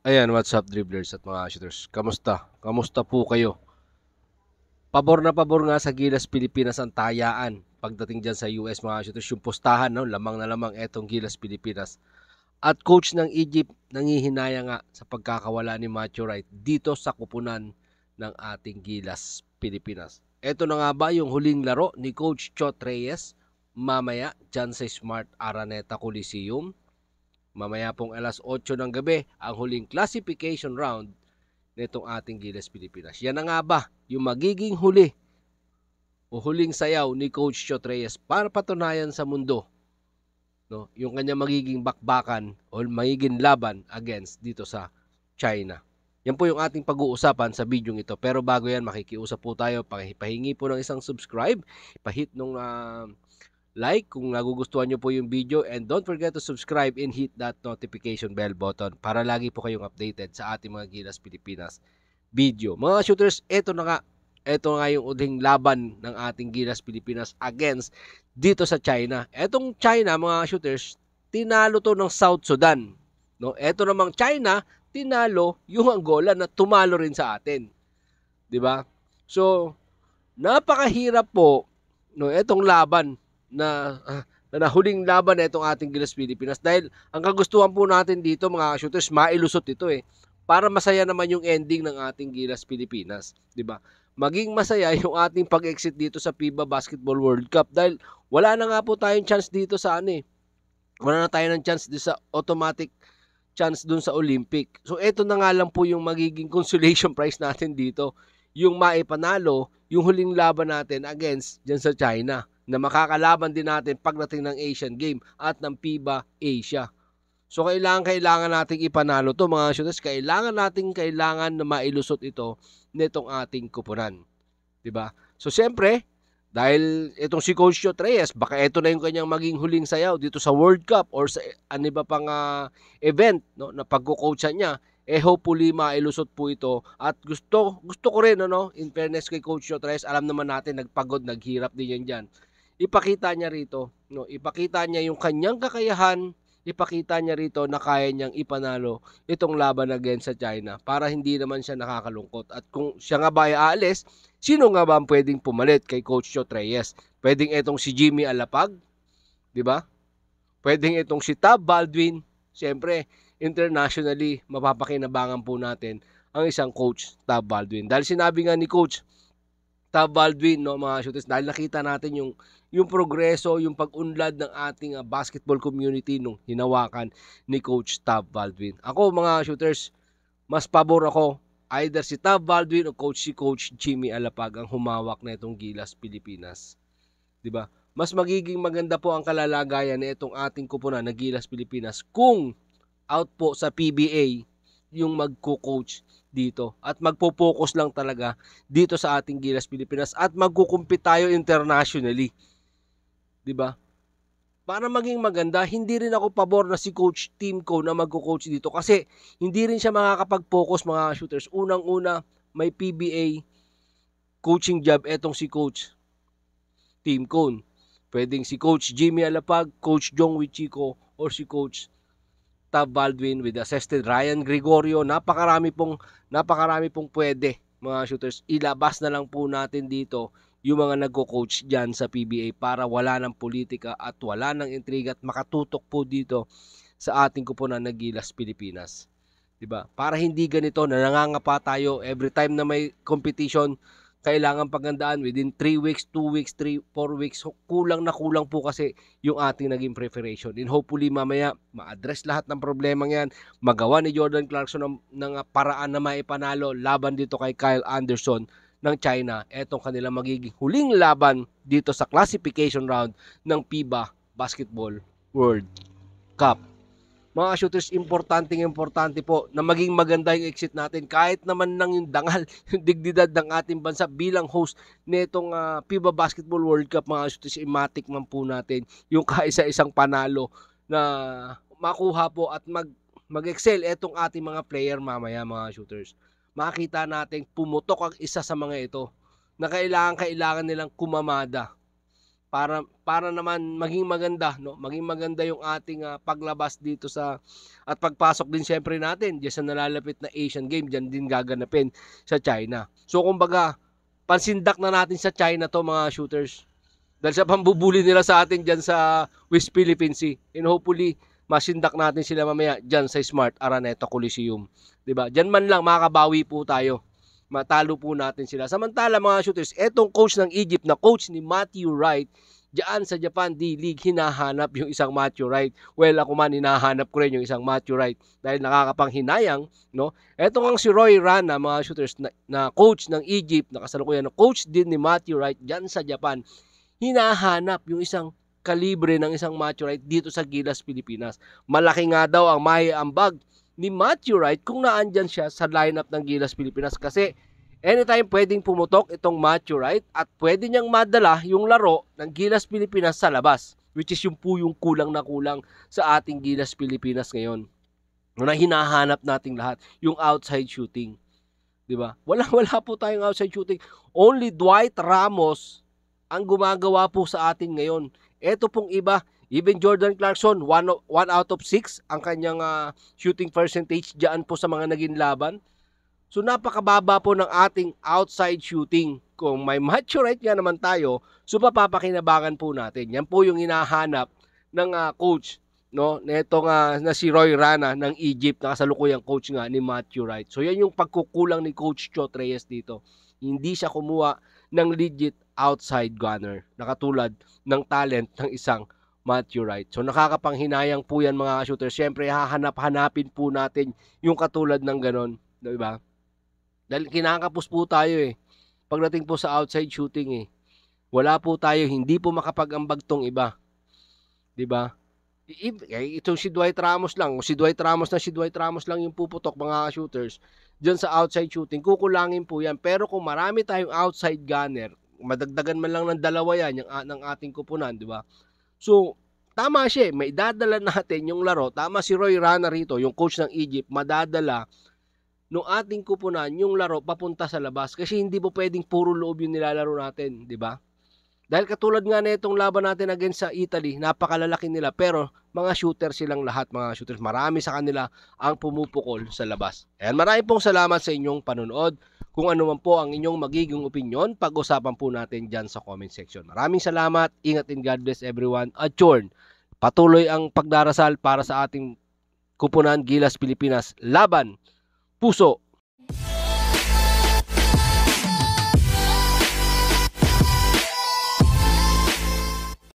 Ayan, what's up dribblers at mga shooters? Kamusta? Kamusta po kayo? Pabor nga sa Gilas Pilipinas ang tayaan pagdating dyan sa US mga shooters. Yung pustahan, no? Lamang na lamang etong Gilas Pilipinas. At coach ng Egypt nangihinaya nga sa pagkakawala ni Macho Wright dito sa kupunan ng ating Gilas Pilipinas. Ito na nga ba yung huling laro ni Coach Chot Reyes mamaya dyan sa Smart Araneta Coliseum? Mamaya pong alas 8 ng gabi ang huling classification round nitong ating Gilas Pilipinas. Yan na nga ba yung magiging huli o huling sayaw ni Coach Chot Reyes para patunayan sa mundo, no, yung kanya magiging bakbakan o magiging laban against dito sa China. Yan po yung ating pag-uusapan sa video ito. Pero bago yan, makikiusap po tayo. Pahingi po ng isang subscribe. Pahit nung like kung nagugustuhan nyo po yung video, and don't forget to subscribe and hit that notification bell button para lagi po kayong updated sa ating mga Gilas Pilipinas video. Mga shooters, ito nga yung uling laban ng ating Gilas Pilipinas against dito sa China. Etong China, mga shooters, tinalo to ng South Sudan. No? Ito namang China, tinalo yung Angola na tumalo rin sa atin. 'Di ba? So, napakahirap po no etong laban na huling laban na itong ating Gilas Pilipinas dahil ang kagustuhan po natin dito mga shooters, mailusot ito para masaya naman yung ending ng ating Gilas Pilipinas, 'di ba? Maging masaya yung ating pag-exit dito sa FIBA Basketball World Cup dahil wala na nga po tayong chance dito sa wala na tayo ng chance dito sa automatic chance dun sa Olympic. So ito na nga lang po yung magiging consolation prize natin dito, yung maipanalo yung huling laban natin against dyan sa China na makakalaban din natin pagdating ng Asian Game at ng FIBA Asia. So kailangan nating ipanalo to mga shooters, kailangan na mailusot ito nitong ating kupunan. 'Di ba? So siyempre, dahil itong si Coach Chot Reyes, baka ito na yung kanyang maging huling sayaw dito sa World Cup or sa ano ba pang event no na pagko-coachan niya, hopefully mailusot po ito. At gusto ko rin in fairness kay Coach Chot Reyes, alam naman natin nagpagod, naghirap din yan diyan. Ipakita niya rito, no, ipakita niya yung kanyang kakayahan, ipakita niya rito na kaya niyang ipanalo itong laban against sa China para hindi naman siya nakakalungkot. At kung siya nga ba ay aalis, sino nga ba ang pwedeng pumalit kay Coach Chot Reyes? Pwedeng itong si Jimmy Alapag, 'di ba? Pwedeng itong si Tab Baldwin. Siyempre, internationally mapapakinabangan po natin ang isang Coach Tab Baldwin. Dahil sinabi nga ni Coach Tab Baldwin, no, mga shooters, dahil nakita natin yung progreso, yung pag-unlad ng ating basketball community nung hinawakan ni Coach Tab Baldwin. Ako, mga shooters, mas pabor ako either si Tab Baldwin o si Coach Jimmy Alapag ang humawak na itong Gilas Pilipinas. 'Di ba? Mas magiging maganda po ang kalalagayan na itong ating kupunan na Gilas Pilipinas kung out po sa PBA yung magko-coach dito at magpo-focus lang talaga dito sa ating Gilas Pilipinas at magkukumpit tayo internationally. 'Di ba? Para maging maganda, hindi rin ako pabor na si Coach Timko na magko-coach dito kasi hindi rin siya makakapag-focus mga shooters. Unang-una, may PBA coaching job etong si Coach Timko. Pwedeng si Coach Jimmy Alapag, Coach Jong Wichiko, or si Coach Tab Baldwin with assisted Ryan Gregorio. Napakarami pong pwede mga shooters. Ilabas na lang po natin dito yung mga nagko-coach dyan sa PBA para wala ng politika at wala ng intriga at makatutok po dito sa ating kupunan na Gilas Pilipinas. 'Di ba? Para hindi ganito na nangangapa tayo every time na may competition, kailangan paghandaan within 3 weeks, 2 weeks, 3, 4 weeks. Kulang po kasi yung ating naging preparation. And hopefully mamaya ma-address lahat ng problemang yan. Magawa ni Jordan Clarkson ng paraan na maipanalo laban dito kay Kyle Anderson ng China. Etong kanilang magiging huling laban dito sa classification round ng FIBA Basketball World Cup. Mga shooters, importante po na maging maganda yung exit natin kahit naman nang yung dangal, yung dignidad ng ating bansa bilang host nitong FIBA Basketball World Cup. Mga shooters, imatik man po natin yung kaisa-isang panalo na makuha po at mag-excel etong ating mga player mamaya mga shooters. Makita natin pumutok ang isa sa mga ito na kailangan nilang kumamada para naman maging maganda, no? Maging maganda yung ating paglabas dito at pagpasok din siyempre natin diyan sa nalalapit na Asian Game, diyan din gaganapin sa China. So kumbaga, pansindak na natin sa China to mga shooters. Dahil sa pambubuli nila sa atin diyan sa West Philippine Sea. And hopefully, masindak natin sila mamaya diyan sa Smart Araneta Coliseum. 'Di ba? Diyan man lang makakabawi po tayo. Matalo po natin sila. Samantala mga shooters, etong coach ng Egypt na coach ni Matthew Wright, diyan sa Japan D-League, hinahanap yung isang Matthew Wright. Well, ako man, hinahanap ko rin yung isang Matthew Wright dahil nakakapanghinayang, no? Eto nga si Roy Rana, mga shooters, na coach ng Egypt, na kasalukuyan na coach din ni Matthew Wright diyan sa Japan, hinahanap yung isang kalibre ng isang Matthew Wright dito sa Gilas, Pilipinas. Malaki nga daw ang maiambag ni Matthew Wright kung naandyan siya sa lineup ng Gilas, Pilipinas, kasi anytime pwedeng pumutok itong Matthew Wright at pwede niyang madala yung laro ng Gilas, Pilipinas sa labas, which is yung po yung kulang na kulang sa ating Gilas, Pilipinas ngayon. Na hinahanap nating lahat, yung outside shooting. 'Di ba? Wala po tayong outside shooting. Only Dwight Ramos ang gumagawa po sa atin ngayon. Ito pong iba, even Jordan Clarkson, 1 out of 6 ang kanyang shooting percentage diyan po sa mga naging laban. So napakababa po ng ating outside shooting. Kung may Matthew Wright nga naman tayo, so papapakinabangan po natin. Yan po yung hinahanap ng coach, no? Neto nga na si Roy Rana ng Egypt, na kasalukuyang coach nga ni Matthew Wright. So yan yung pagkukulang ni Coach Chot Reyes dito. Hindi siya kumuha ng legit outside gunner na katulad ng talent ng isang Matthew Wright. So nakakapanghinayang po yan mga shooter. Siyempre hahanap-hanapin po natin yung katulad ng ganon, diba? Dahil kinakapos po tayo pagdating po sa outside shooting Wala po tayo, hindi po makapag-ambag tong iba. 'Di ba? Itong si Dwight Ramos lang, si Dwight Ramos lang yung puputok mga shooters diyan sa outside shooting. Kukulangin po 'yan. Pero kung marami tayong outside gunner, madagdagan man lang ng dalawa 'yan yung ng ating kupunan, 'di ba? So, tama siya, may dadala natin yung laro. Tama si Roy Rana rito, yung coach ng Egypt, madadala nung ating kupunan yung laro papunta sa labas, kasi hindi po pwedeng puro loob yung nilalaro natin, 'di ba? Dahil katulad nga nitong laban natin against sa Italy, napakalalaki nila pero mga shooter silang lahat, mga shooters. Marami sa kanila ang pumupukol sa labas. Ayan, maraming pong salamat sa inyong panonood. Kung ano man po ang inyong magiging opinion, pag-usapan po natin dyan sa comment section. Maraming salamat, ingat and God bless everyone. At yun, patuloy ang pagdarasal para sa ating kupunan Gilas Pilipinas. Laban, puso,